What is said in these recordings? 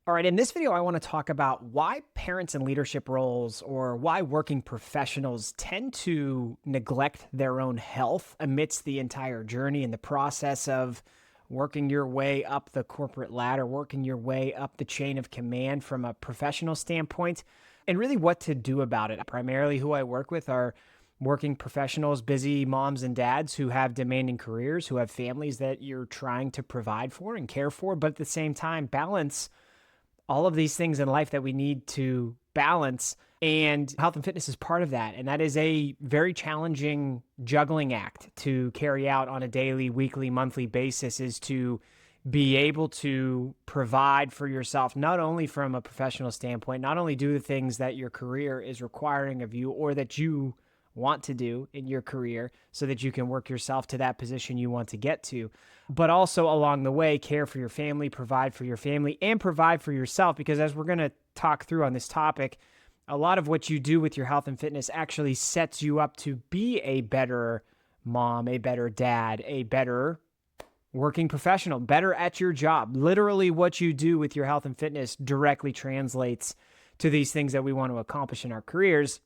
All right, in this video, I want to talk about why parents in leadership roles or why working professionals tend to neglect their own health amidst the entire journey in the process of working your way up the corporate ladder, working your way up the chain of command from a professional standpoint, and really what to do about it. Primarily, who I work with are working professionals, busy moms and dads who have demanding careers, who have families that you're trying to provide for and care for, but at the same time, balance all of these things in life that we need to balance. And health and fitness is part of that. And that is a very challenging juggling act to carry out on a daily, weekly, monthly basis, is to be able to provide for yourself, not only from a professional standpoint, not only do the things that your career is requiring of you or that you want to do in your career so that you can work yourself to that position you want to get to, but also along the way, care for your family, provide for your family, and provide for yourself. Because as we're going to talk through on this topic, a lot of what you do with your health and fitness actually sets you up to be a better mom, a better dad, a better working professional, better at your job. Literally, what you do with your health and fitness directly translates to these things that we want to accomplish in our careers.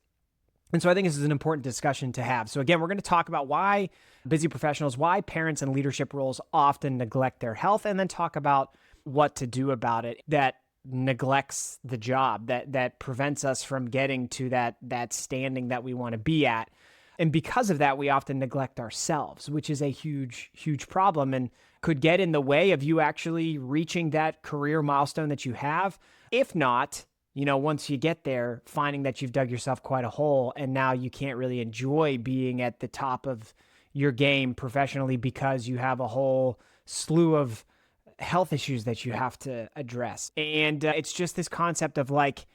And so I think this is an important discussion to have. So again, we're going to talk about why busy professionals, why parents in leadership roles often neglect their health, and then talk about what to do about it that neglects the job, that prevents us from getting to that standing that we want to be at. And because of that, we often neglect ourselves, which is a huge, huge problem and could get in the way of you actually reaching that career milestone that you have. If not, once you get there, finding that you've dug yourself quite a hole and now you can't really enjoy being at the top of your game professionally because you have a whole slew of health issues that you have to address. And it's just this concept of like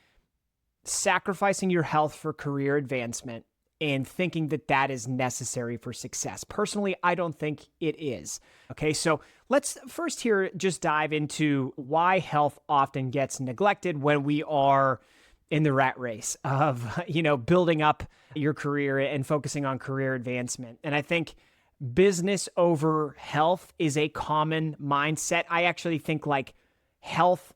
sacrificing your health for career advancement and thinking that that is necessary for success. Personally, I don't think it is. Okay, so let's first here just dive into why health often gets neglected when we are in the rat race of, building up your career and focusing on career advancement. And I think business over health is a common mindset. I actually think like health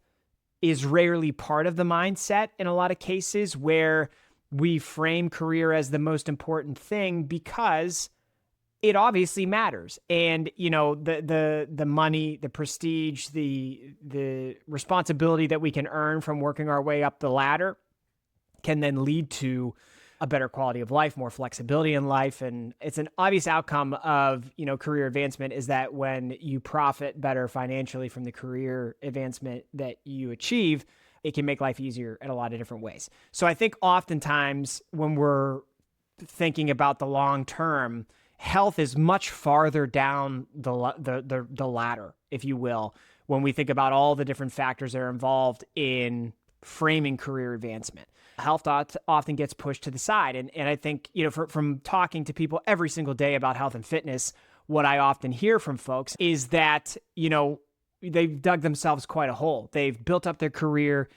is rarely part of the mindset in a lot of cases where we frame career as the most important thing because it obviously matters. And, the money, the prestige, the responsibility that we can earn from working our way up the ladder can then lead to a better quality of life, more flexibility in life. And it's an obvious outcome of, career advancement is that when you profit better financially from the career advancement that you achieve, it can make life easier in a lot of different ways. So I think oftentimes when we're thinking about the long term, health is much farther down the ladder, if you will, when we think about all the different factors that are involved in framing career advancement. Health often gets pushed to the side. And I think, from talking to people every single day about health and fitness, what I often hear from folks is that, they've dug themselves quite a hole. They've built up their career,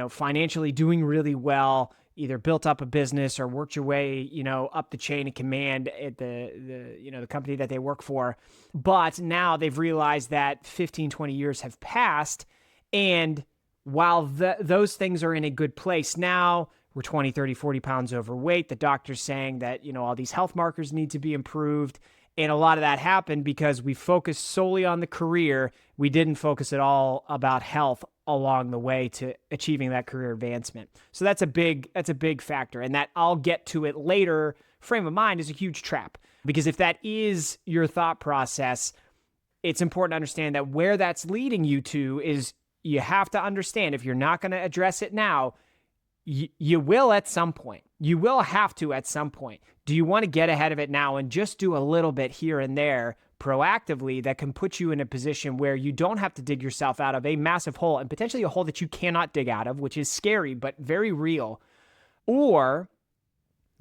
financially doing really well, either built up a business or worked your way, up the chain of command at the company that they work for. But now they've realized that 15, 20 years have passed. And while those things are in a good place now, we're 20, 30, 40 pounds overweight. The doctor's saying that, all these health markers need to be improved. And a lot of that happened because we focused solely on the career. We didn't focus at all about health along the way to achieving that career advancement. So that's a big factor. And that I'll get to it later frame of mind is a huge trap. Because if that is your thought process, it's important to understand that where that's leading you to is you have to understand if you're not going to address it now, you will at some point. You will have to at some point. Do you want to get ahead of it now and just do a little bit here and there proactively that can put you in a position where you don't have to dig yourself out of a massive hole and potentially a hole that you cannot dig out of, which is scary but very real? Or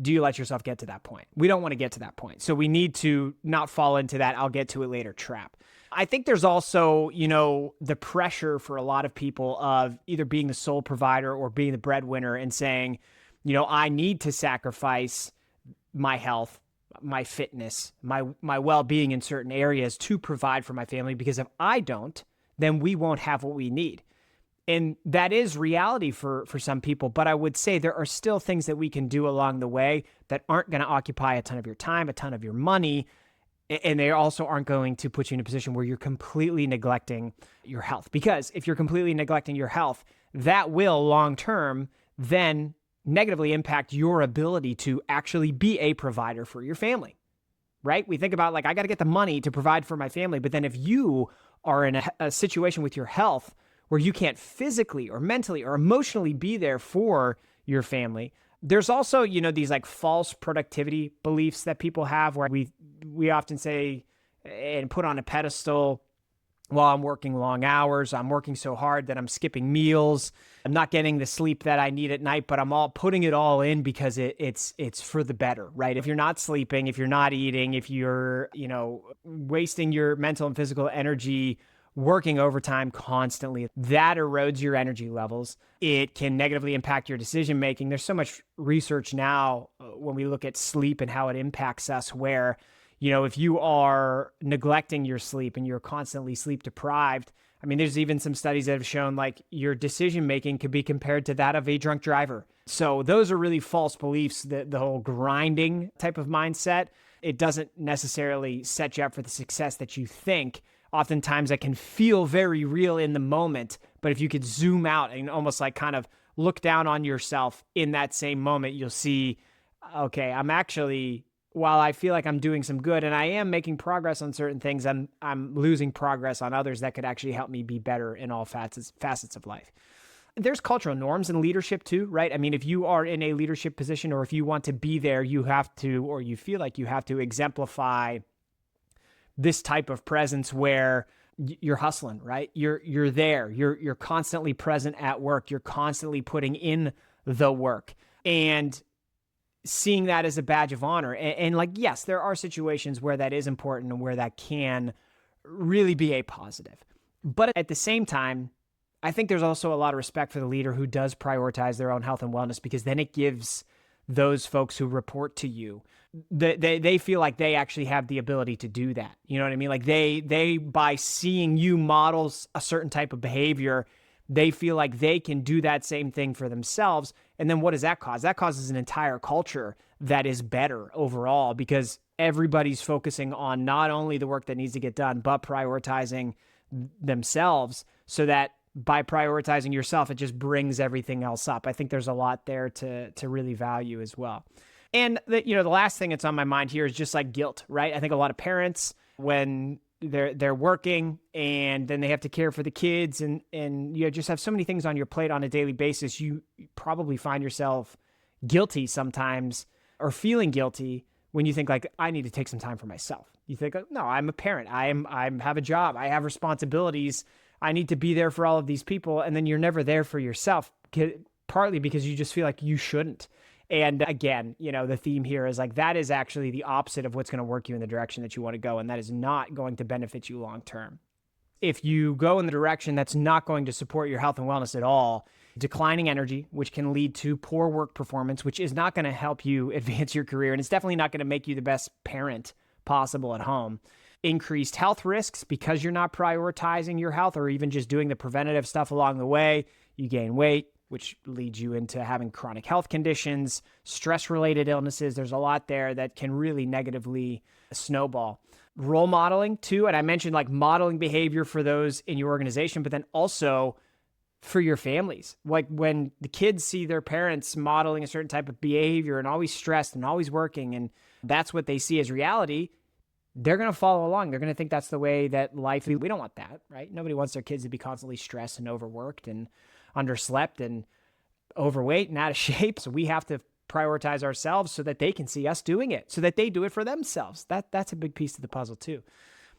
do you let yourself get to that point? We don't want to get to that point. So we need to not fall into that I'll get to it later trap. I think there's also, the pressure for a lot of people of either being the sole provider or being the breadwinner and saying, I need to sacrifice my health, my fitness, my well-being in certain areas to provide for my family, because if I don't, then we won't have what we need. And that is reality for some people. But I would say there are still things that we can do along the way that aren't going to occupy a ton of your time, a ton of your money. And they also aren't going to put you in a position where you're completely neglecting your health. Because if you're completely neglecting your health, that will long term then negatively impact your ability to actually be a provider for your family, right? We think about like, I got to get the money to provide for my family. But then if you are in a situation with your health where you can't physically or mentally or emotionally be there for your family, there's also, these like false productivity beliefs that people have where we often say and put on a pedestal, well, I'm working long hours. I'm working so hard that I'm skipping meals. I'm not getting the sleep that I need at night, but I'm all putting it all in because it's for the better, right? If you're not sleeping, if you're not eating, if you're, wasting your mental and physical energy working overtime constantly, that erodes your energy levels. It can negatively impact your decision making. There's so much research now when we look at sleep and how it impacts us where, if you are neglecting your sleep and you're constantly sleep deprived, I mean, there's even some studies that have shown like your decision making could be compared to that of a drunk driver. So those are really false beliefs, the whole grinding type of mindset. It doesn't necessarily set you up for the success that you think. Oftentimes that can feel very real in the moment, but if you could zoom out and almost like kind of look down on yourself in that same moment, you'll see, okay, I'm actually, while I feel like I'm doing some good and I am making progress on certain things, I'm losing progress on others that could actually help me be better in all facets of life. There's cultural norms in leadership too, right? I mean, if you are in a leadership position or if you want to be there, you have to, or you feel like you have to exemplify this type of presence where you're hustling, right? You're there. You're constantly present at work. You're constantly putting in the work and seeing that as a badge of honor. And like, yes, there are situations where that is important and where that can really be a positive. But at the same time, I think there's also a lot of respect for the leader who does prioritize their own health and wellness, because then it gives those folks who report to you, they feel like they actually have the ability to do that. You know what I mean? Like they by seeing you model a certain type of behavior, they feel like they can do that same thing for themselves. And then what does that cause? That causes an entire culture that is better overall, because everybody's focusing on not only the work that needs to get done, but prioritizing themselves, so that by prioritizing yourself, it just brings everything else up. I think there's a lot there to really value as well. And the last thing that's on my mind here is just like guilt, right? I think a lot of parents, when they're working and then they have to care for the kids and you just have so many things on your plate on a daily basis, you probably find yourself guilty sometimes or feeling guilty when you think like, I need to take some time for myself. You think, no, I'm a parent. I have a job. I have responsibilities. I need to be there for all of these people. And then you're never there for yourself, partly because you just feel like you shouldn't. And again, the theme here is like, that is actually the opposite of what's going to work you in the direction that you want to go. And that is not going to benefit you long term. If you go in the direction that's not going to support your health and wellness at all, declining energy, which can lead to poor work performance, which is not going to help you advance your career. And it's definitely not going to make you the best parent possible at home. Increased health risks because you're not prioritizing your health or even just doing the preventative stuff along the way. You gain weight, which leads you into having chronic health conditions, stress-related illnesses. There's a lot there that can really negatively snowball. Role modeling too, and I mentioned like modeling behavior for those in your organization, but then also for your families. Like when the kids see their parents modeling a certain type of behavior and always stressed and always working, and that's what they see as reality, they're going to follow along. They're going to think that's the way that life is. We don't want that, right? Nobody wants their kids to be constantly stressed and overworked and underslept and overweight and out of shape. So we have to prioritize ourselves so that they can see us doing it, so that they do it for themselves. That's a big piece of the puzzle too.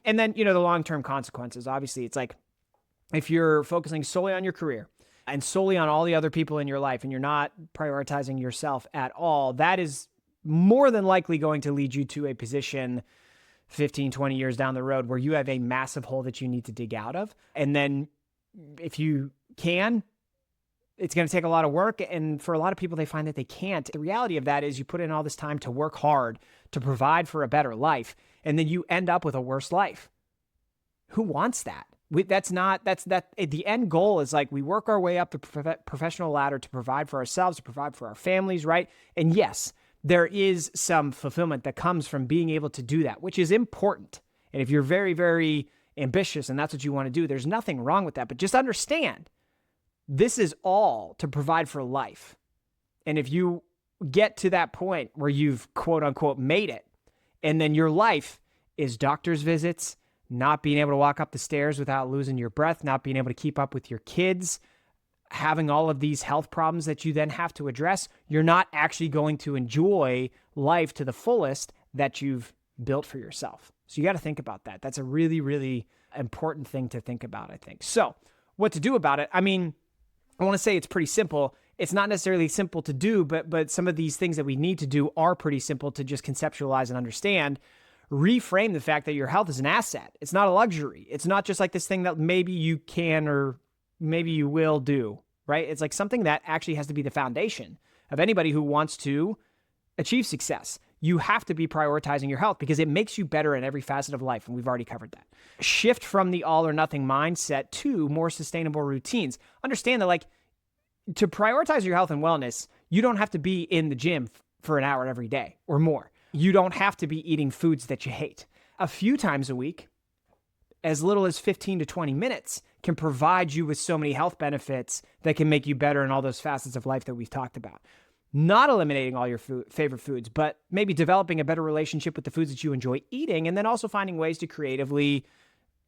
And then, the long-term consequences. Obviously, it's like if you're focusing solely on your career and solely on all the other people in your life and you're not prioritizing yourself at all, that is more than likely going to lead you to a position 15, 20 years down the road where you have a massive hole that you need to dig out of. And then if you can, it's going to take a lot of work. And for a lot of people, they find that they can't. The reality of that is you put in all this time to work hard, to provide for a better life, and then you end up with a worse life. Who wants that? The end goal is like we work our way up the professional ladder to provide for ourselves, to provide for our families, right? And yes, there is some fulfillment that comes from being able to do that, which is important. And if you're very, very ambitious and that's what you want to do, there's nothing wrong with that. But just understand, this is all to provide for life. And if you get to that point where you've quote unquote made it, and then your life is doctor's visits, not being able to walk up the stairs without losing your breath, not being able to keep up with your kids, having all of these health problems that you then have to address, you're not actually going to enjoy life to the fullest that you've built for yourself. So you got to think about that. That's a really, really important thing to think about, I think. So what to do about it? I mean, I want to say it's pretty simple. It's not necessarily simple to do, but some of these things that we need to do are pretty simple to just conceptualize and understand. Reframe the fact that your health is an asset. It's not a luxury. It's not just like this thing that maybe you can or maybe you will do, right? It's like something that actually has to be the foundation of anybody who wants to achieve success. You have to be prioritizing your health because it makes you better in every facet of life. And we've already covered that. Shift from the all or nothing mindset to more sustainable routines. Understand that like to prioritize your health and wellness, you don't have to be in the gym for an hour every day or more. You don't have to be eating foods that you hate. A few times a week, as little as 15 to 20 minutes, can provide you with so many health benefits that can make you better in all those facets of life that we've talked about. Not eliminating all your favorite foods, but maybe developing a better relationship with the foods that you enjoy eating, and then also finding ways to creatively,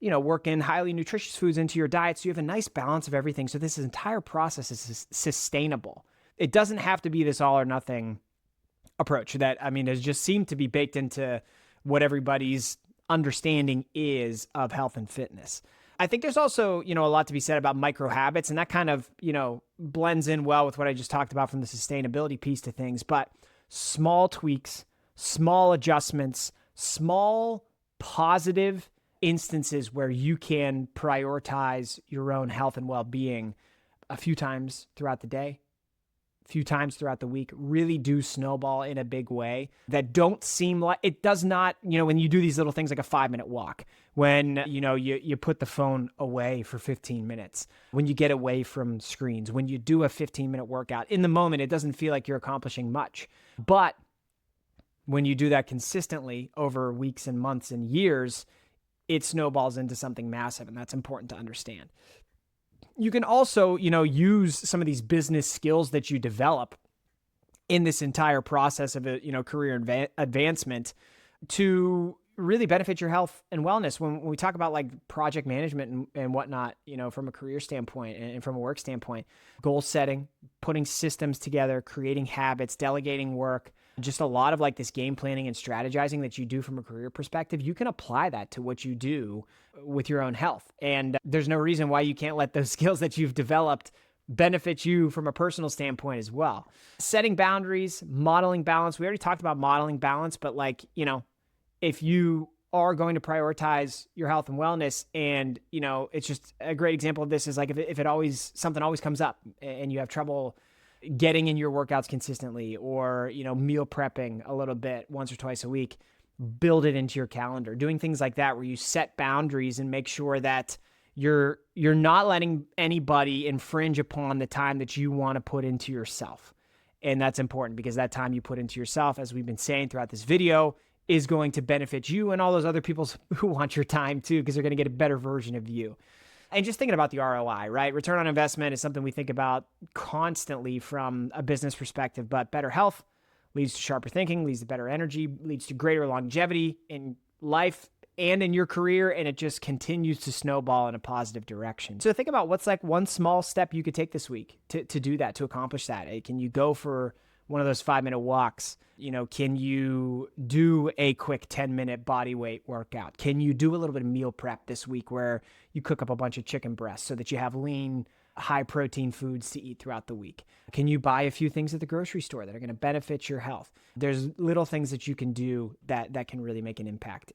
work in highly nutritious foods into your diet so you have a nice balance of everything. So this entire process is sustainable. It doesn't have to be this all or nothing approach that, has just seemed to be baked into what understanding is of health and fitness. I think there's also, a lot to be said about micro habits, and that kind of, blends in well with what I just talked about from the sustainability piece to things. But small tweaks, small adjustments, small positive instances where you can prioritize your own health and well-being a few times throughout the day, few times throughout the week really do snowball in a big way that don't seem like it does not, when you do these little things like a 5-minute walk, when, you put the phone away for 15 minutes, when you get away from screens, when you do a 15-minute workout in the moment, it doesn't feel like you're accomplishing much. But when you do that consistently over weeks and months and years, it snowballs into something massive. And that's important to understand. You can also, use some of these business skills that you develop in this entire process of career advancement to really benefit your health and wellness. When we talk about like project management and whatnot, from a career standpoint and from a work standpoint, goal setting, putting systems together, creating habits, delegating work, just a lot of like this game planning and strategizing that you do from a career perspective, you can apply that to what you do with your own health. And there's no reason why you can't let those skills that you've developed benefit you from a personal standpoint as well. Setting boundaries, modeling balance. We already talked about modeling balance, but if you are going to prioritize your health and wellness and, it's just a great example of this is like if something always comes up and you have trouble getting in your workouts consistently or, meal prepping a little bit once or twice a week, build it into your calendar, doing things like that where you set boundaries and make sure that you're not letting anybody infringe upon the time that you want to put into yourself. And that's important because that time you put into yourself, as we've been saying throughout this video, is going to benefit you and all those other people who want your time too, because they're going to get a better version of you. And just thinking about the ROI, right? Return on investment is something we think about constantly from a business perspective, but better health leads to sharper thinking, leads to better energy, leads to greater longevity in life and in your career, and it just continues to snowball in a positive direction. So think about what's like one small step you could take this week to do that, to accomplish that. Can you go for one of those 5-minute walks? Can you do a quick 10-minute body weight workout? Can you do a little bit of meal prep this week where you cook up a bunch of chicken breasts so that you have lean, high protein foods to eat throughout the week? Can you buy a few things at the grocery store that are going to benefit your health? There's little things that you can do that can really make an impact